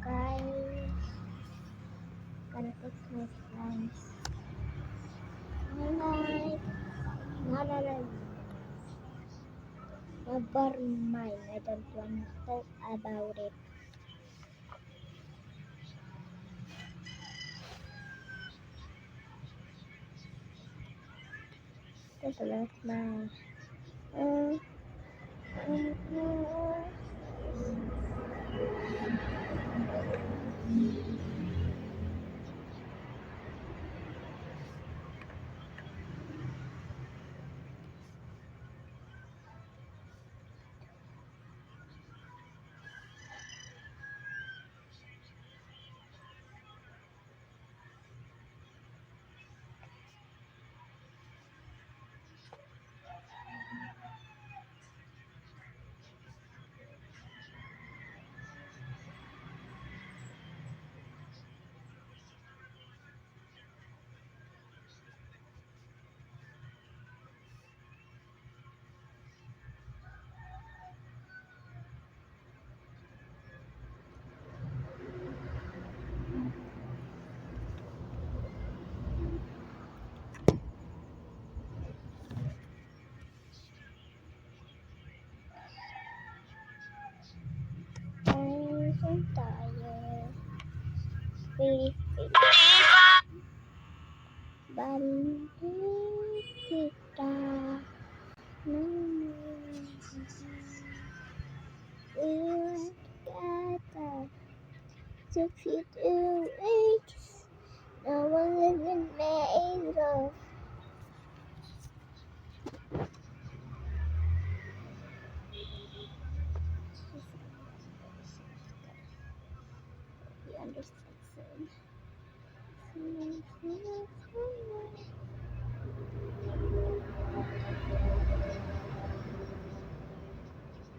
guys, gonna fix my friends. Alright, never mind, I don't want to talk about it. That's a lot now. I'm so tired. Really, Balik kita kata succeed to reach. No one isn't made of. You understand soon.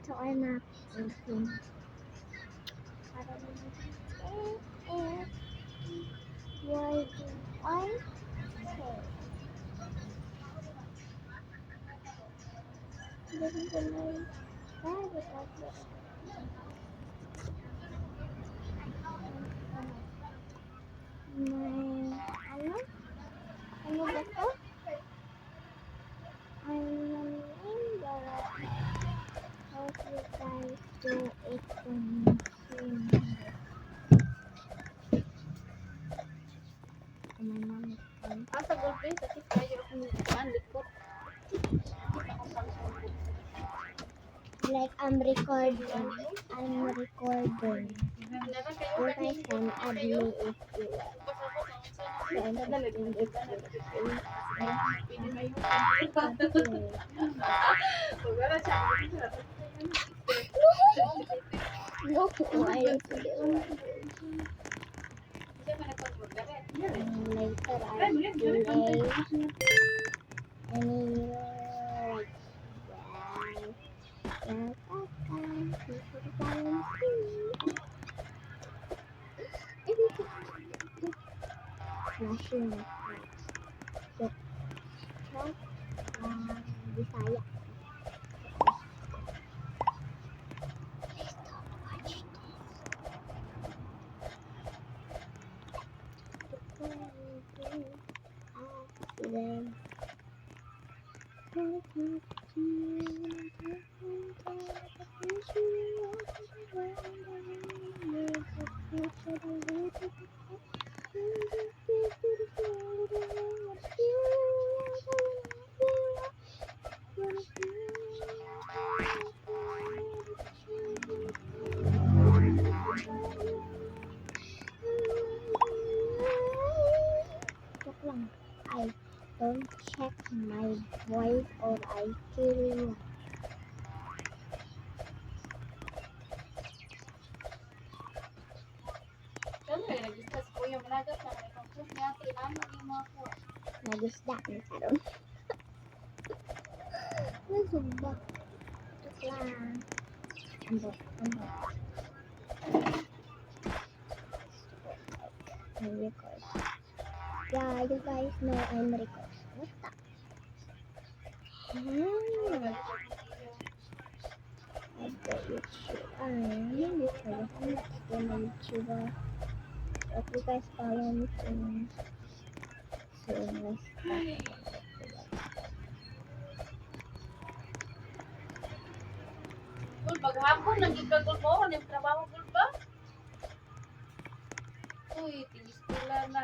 So I'm not thinking. Why do I say? Ano ba to? How you guys do it when my mom is coming. Like I'm recording. You guys can add me if you want. So I'm posting this No, I don't do it. Later I play any flashing so Bisaya. I don't check my voice or I kill you. Nagisda ni karon. Nasubak. Tuklang. Ambot. I record. Yeah, you guys know I'm recording. What the? I bet you should. Maybe for the next game on YouTube. If you guys follow me soon, let's talk about it. Kung paghapon, nagkikagol mo, ano yung trabaho gul ba? Uy, tingis nila na.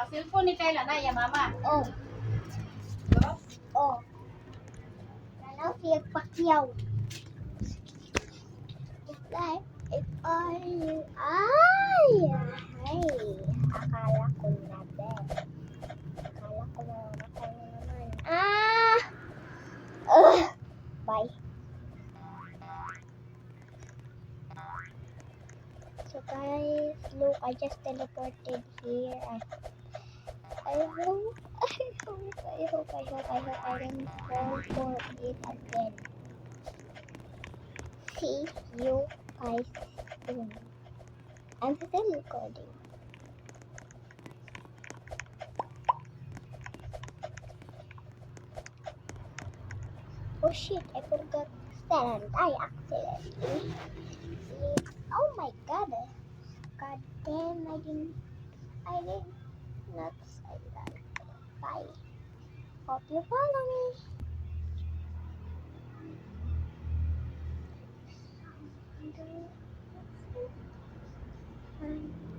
Ang cellphone ni Kayla na, ya mama. Oh, Diba? oh. Nanaw siya Pacquiao. It's like, if I, ay, akala ko na din. Akala ko na namatay na naman. Bye. So guys, look, I just teleported here. I hope I don't fall for it again. See you guys soon. I'm still recording. Oh shit, I forgot stand. I accidentally. Oh my god. God damn, I did not say that. Bye. Hope you follow me.